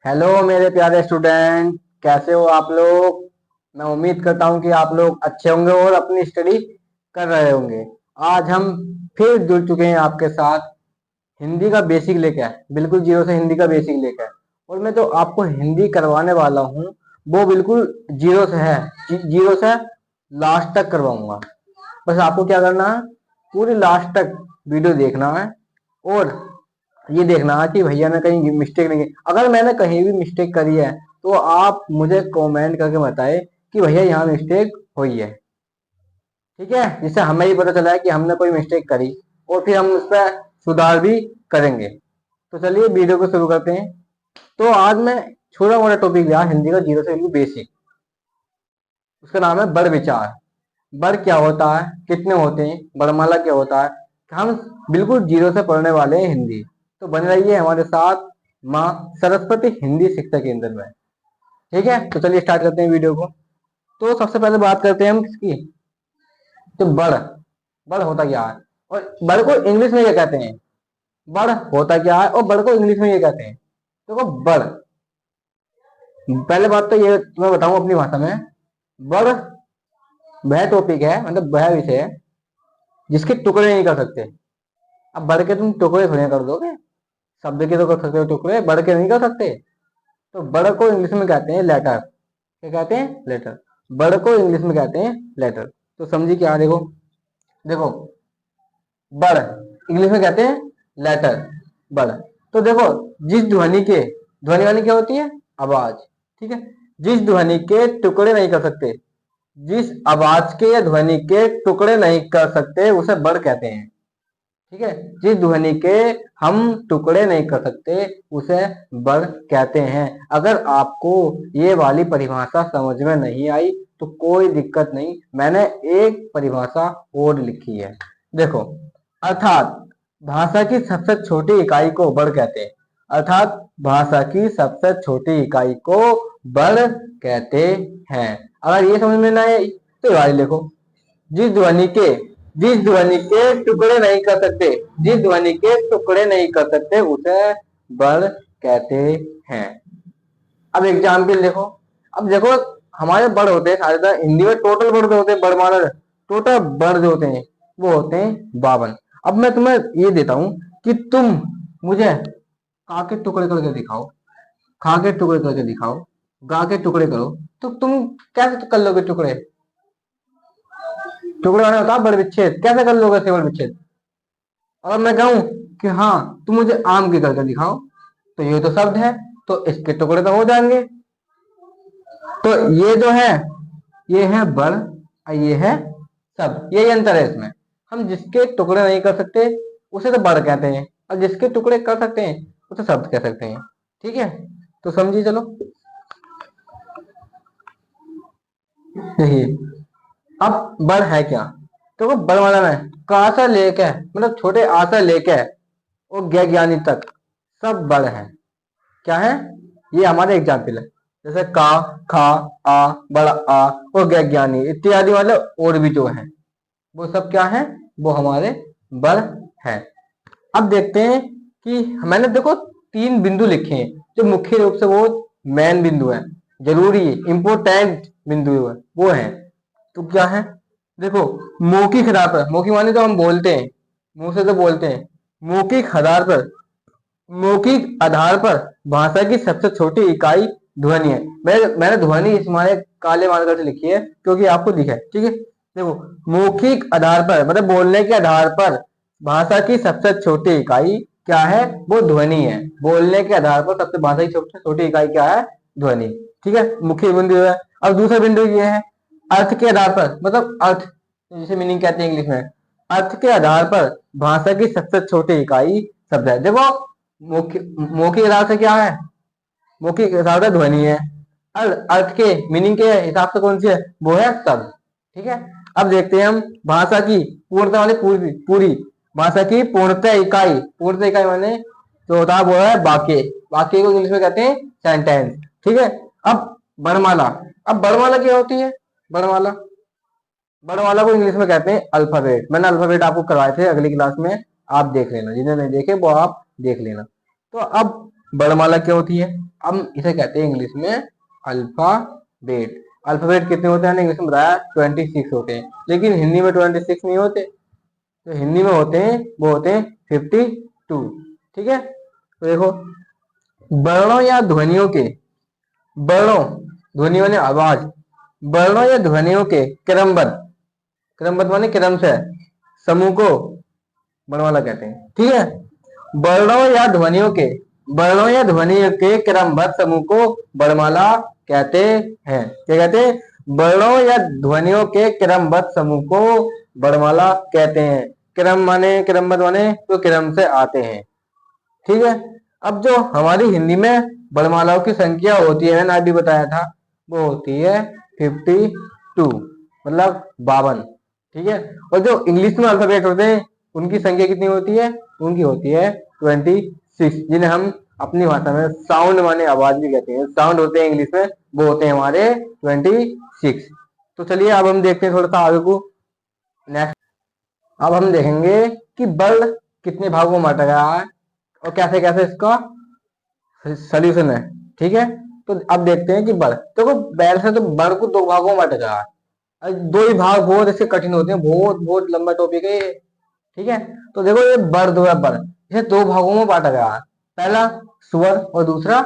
Hello मेरे प्यारे student, कैसे हो आप लोग। मैं उम्मीद करता हूँ कि आप लोग अच्छे होंगे और अपनी स्टडी कर रहे होंगे। आज हम फिर जुड़ चुके हैं आपके साथ हिंदी का बेसिक लेके आए, बिल्कुल जीरो से हिंदी का बेसिक लेके आए। और मैं जो आपको हिंदी करवाने वाला हूँ वो बिल्कुल जीरो से है, जीरो से लास्ट तक करवाऊंगा। बस आपको क्या करना है, पूरी लास्ट तक वीडियो देखना है और ये देखना है कि भैया ने कहीं मिस्टेक नहीं की। अगर मैंने कहीं भी मिस्टेक करी है तो आप मुझे कमेंट करके बताएं कि भैया यहाँ मिस्टेक हुई है, ठीक है। जिससे हमें ही पता चला है कि हमने कोई मिस्टेक करी और फिर हम उस पर सुधार भी करेंगे। तो चलिए वीडियो को शुरू करते हैं। तो आज मैं छोटा मोटा टॉपिक लिया हिंदी का जीरो से बिल्कुल बेसिक। उसका नाम है बड़ विचार। बड़ क्या होता है, कितने होते हैं, बड़माला क्या होता है, हम बिल्कुल जीरो से पढ़ने वाले हैं हिंदी। तो बने रहिए हमारे साथ माँ सरस्वती हिंदी शिक्षा केंद्र में, ठीक है। तो चलिए स्टार्ट करते हैं वीडियो को। तो सबसे पहले बात करते हैं हम किसकी, तो बड़। बड़ होता क्या है और बड़ को इंग्लिश में क्या कहते हैं, बड़ होता क्या है और बड़ को इंग्लिश में ये कहते हैं। देखो बड़, पहले बात तो ये मैं बताऊं अपनी भाषा में। बड़ वह टॉपिक है, मतलब वह विषय है जिसके टुकड़े नहीं कर सकते। अब बढ़ के तुम टुकड़े थोड़े कर दोगे, शब्द के तो कर सकते हो टुकड़े, बढ़ के नहीं कर सकते। तो बड़ को इंग्लिश में कहते हैं लेटर। क्या कहते हैं, लेटर। बड़ को इंग्लिश में कहते हैं लेटर। तो समझिए क्या, देखो देखो बड़ इंग्लिश में कहते हैं लेटर, बड़। तो देखो जिस ध्वनि के, ध्वनि वाली क्या होती है, आवाज, ठीक है। जिस ध्वनि के टुकड़े नहीं कर सकते, जिस आवाज के या ध्वनि के टुकड़े नहीं कर सकते उसे बड़ कहते हैं, ठीक है। जिस ध्वनि के हम टुकड़े नहीं कर सकते उसे बड़ कहते हैं। अगर आपको ये वाली परिभाषा समझ में नहीं आई तो कोई दिक्कत नहीं, मैंने एक परिभाषा और लिखी है, देखो। अर्थात भाषा की सबसे छोटी इकाई को बड़ कहते हैं। अर्थात भाषा की सबसे छोटी इकाई को बड़ कहते हैं। अगर ये समझ में ना आए तो वाली लिखो। जिस ध्वनि के, जिस ध्वनि के टुकड़े नहीं कर सकते, जिस ध्वनि के टुकड़े नहीं कर सकते उसे बड़ कहते हैं। अब एग्जाम्पल देखो। अब देखो हमारे बड़ होते हैं सारे, हिंदी में टोटल वर्ड होते हैं, बड़माला टोटल वर्ड जो होते हैं वो होते हैं 52। अब मैं तुम्हें ये देता हूं कि तुम मुझे का के टुकड़े करके दिखाओ, खा के टुकड़े करके दिखाओ, गा के टुकड़े करो, तो तुम कैसे कर लोगे टुकड़े। टुकड़े वाला होता है बड़ विच्छेद, कैसे कर लोगे ऐसे बड़ विच्छेद। अगर मैं कहूं कि हाँ तुम मुझे आम के करके दिखाओ, तो ये तो शब्द है, तो इसके टुकड़े तो हो जाएंगे। तो ये जो है ये है बड़ और ये है शब्द, यही अंतर है इसमें। हम जिसके टुकड़े नहीं कर सकते उसे तो बड़ कहते हैं और जिसके टुकड़े कर सकते हैं उसे शब्द कह सकते हैं, ठीक है। तो समझिए, चलो देखिए। अब बड़ है क्या, तो वो बड़ वाला में का से लेके, मतलब छोटे आ से लेके और ज्ञानी तक सब बड़ है। क्या है, ये हमारे एग्जाम्पल है। जैसे का, खा, आ, बड़ा आ और ज्ञानी इत्यादि वाले और भी जो है वो सब क्या है, वो हमारे बड़ है। अब देखते हैं कि मैंने देखो 3 बिंदु लिखे हैं जो मुख्य रूप से वो मेन बिंदु है, जरूरी इंपोर्टेंट बिंदु है वो है। तो क्या है, देखो मौखिक आधार पर, मौखिक माने तो हम बोलते हैं, मुंह से तो बोलते हैं। मौखिक आधार पर, मौखिक आधार पर भाषा की सबसे छोटी इकाई ध्वनि है। मैंने ध्वनि इस हमारे काले मार्कर से लिखी है क्योंकि आपको दिखा है, ठीक है। देखो मौखिक आधार पर मतलब बोलने के आधार पर भाषा की सबसे छोटी इकाई क्या है, वो ध्वनि है। बोलने के आधार पर सबसे भाषा की सबसे छोटी इकाई क्या है, ध्वनि, ठीक है। मुख्य बिंदु है। अब दूसरा बिंदु ये है अर्थ के आधार पर, मतलब अर्थ जिसे मीनिंग कहते हैं इंग्लिश में। अर्थ के आधार पर भाषा की सबसे छोटी इकाई शब्द है। देखो मौखिक आधार से क्या है, मौखिक हिसाब से ध्वनि है। अर्थ के मीनिंग के हिसाब से कौन सी है, वो है शब्द, ठीक है। अब देखते हैं हम भाषा की पूर्णता वाली पूरी पूरी भाषा की पूर्णता इकाई। पूर्णता इकाई माने जो होता है वो है वाक्य। वाक्य को इंग्लिश में कहते हैं सेंटेंस, ठीक है। अब बड़माला, अब बड़माला क्या होती है, बड़माला, बड़माला को इंग्लिश में कहते हैं अल्फाबेट। मैंने अल्फाबेट आपको करवाए थे अगली क्लास में, आप देख लेना, जिन्हें नहीं देखे वो आप देख लेना। तो अब बड़माला क्या होती है, हम इसे कहते हैं इंग्लिश में अल्फाबेट। अल्फाबेट कितने होते हैं, इंग्लिश में बताया 26 होते हैं, लेकिन हिंदी में 26 नहीं होते। तो हिंदी में होते हैं, वो होते हैं 52। ठीक है, तो देखो वर्णों या ध्वनियों के, वर्णों ध्वनि माने आवाज, वर्णों या ध्वनियों के क्रमबद्ध, क्रमबद्ध माने क्रम से, समूह को वर्णमाला कहते हैं। ठीक है, वर्णों या ध्वनियों के, वर्णों या ध्वनियों के क्रमबद्ध समूह को वर्णमाला कहते हैं। क्या कहते हैं, वर्णों या ध्वनियों के क्रमबद्ध समूह को वर्णमाला कहते हैं। क्रम माने, क्रमबद्ध माने तो क्रम से आते हैं। ठीक है, अब जो हमारी हिंदी में वर्णमालाओं की संख्या होती है, मैंने अभी बताया था, वो होती है 52, मतलब 52। ठीक है, और जो इंग्लिश में अल्फाबेट होते हैं उनकी संख्या कितनी होती है, उनकी होती है 26, जिन्हें हम अपनी भाषा में साउंड माने आवाज भी कहते हैं। साउंड होते हैं इंग्लिश में, वो होते हैं हमारे 26। तो चलिए अब हम देखते हैं थोड़ा सा आगे को। नेक्स्ट अब हम देखेंगे कि वर्ड कितने भागों में बांटा गया है और कैसे कैसे इसका सोल्यूशन है। ठीक है, तो अब देखते हैं कि वर्ड, देखो वैसे तो वर्ड को दो भागों में बांटा गया है। दो ही भाग बहुत ऐसे कठिन होते हैं, बहुत बहुत लंबा टॉपिक है ये। ठीक है, तो देखो ये वर्ड दो है, वर्ड इसे दो भागों में बांटा गया है। पहला स्वर और दूसरा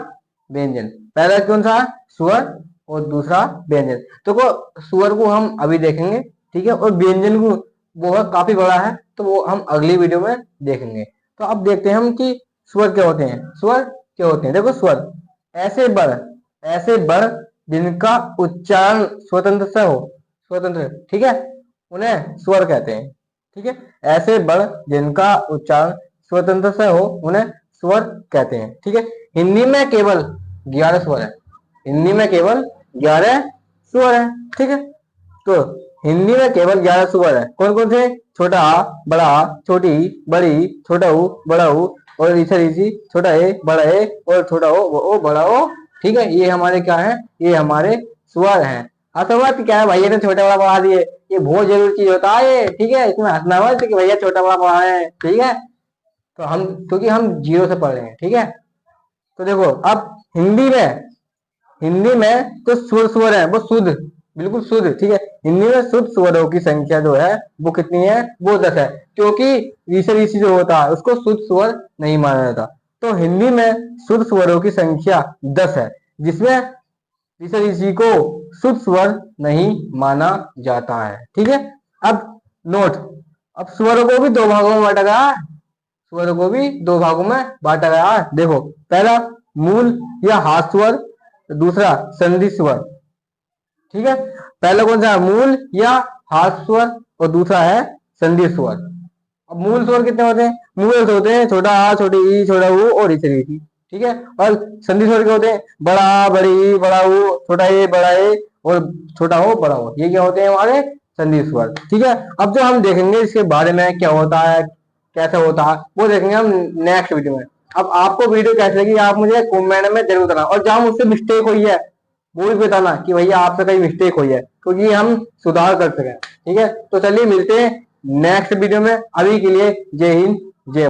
व्यंजन। पहला कौन सा, स्वर और दूसरा व्यंजन। देखो स्वर को हम अभी देखेंगे, ठीक है, और व्यंजन को वो है काफी बड़ा है, तो वो हम अगली वीडियो में देखेंगे। तो अब देखते हैं हम कि स्वर क्या होते हैं। स्वर क्या होते हैं, देखो स्वर ऐसे वर्ड जिनका उच्चारण स्वतंत्र से हो, स्वतंत्र, ठीक है, उन्हें स्वर कहते हैं। ठीक है, ऐसे वर्ड जिनका उच्चारण स्वतंत्र से हो उन्हें स्वर कहते हैं। ठीक है, हिंदी में केवल 11 स्वर है, हिंदी में केवल 11 स्वर है। ठीक है, तो हिंदी में केवल 11 स्वर है। कौन कौन से, छोटा आ, बड़ा आ, छोटी ई, बड़ी, छोटा ऊ, बड़ा ऊ, और ऋषि, छोटा ए, बड़ा ए, और छोटा ओ, बड़ा ओ। ठीक है, ये हमारे क्या है, ये हमारे स्वर हैं। तो मत क्या है, भैया ने छोटा बड़ा पढ़ा दिए, ये बहुत जरूरी चीज होता है ये। ठीक है, इसमें हंसना मत कि भैया छोटा बड़ा पढ़ा है। ठीक है, तो हम क्योंकि हम जीरो से पढ़ रहे हैं। ठीक है, तो देखो अब हिंदी में तो स्वर है वो शुद्ध, बिल्कुल शुद्ध। ठीक है, हिंदी में शुद्ध स्वरों की संख्या जो है वो कितनी है, वो 10 है, क्योंकि ऋषि जो होता है उसको शुद्ध स्वर नहीं माना जाता। तो हिंदी में शुद्ध स्वरों की संख्या 10 है, जिसमें ऋषि को शुद्ध स्वर नहीं माना जाता है। ठीक है, अब नोट, अब स्वरों को भी दो भागों में बांटा गया है, स्वरों को भी दो भागों में बांटा गया है। देखो पहला मूल या हाथ स्वर, दूसरा संधि स्वर। ठीक है, पहला कौन सा, मूल या हाथ स्वर, और दूसरा है संधि स्वर। अब मूल स्वर कितने होते हैं, मूल होते हैं छोटा आ, छोटी ई, छोटा ऊ और ऋषि। ठीक है, और संधि स्वर क्या होते हैं, बड़ा आ, बड़ी ई, बड़ा ऊ, छोटा ए, बड़ा ए, और छोटा हो, बड़ा हो। ये क्या होते हैं हमारे संधि स्वर। ठीक है, अब जो हम देखेंगे इसके बारे में क्या होता है, कैसे होता है, वो देखेंगे हम नेक्स्ट वीडियो में। अब आपको वीडियो कैसे लगी आप मुझे कमेंट में जरूर बताना, और जहां मुझसे मिस्टेक हुई है वो भी बताना कि भैया आपसे कहीं मिस्टेक हुई है, क्योंकि हम सुधार कर सकें। ठीक है, तो चलिए मिलते हैं नेक्स्ट वीडियो में। अभी के लिए जय हिंद,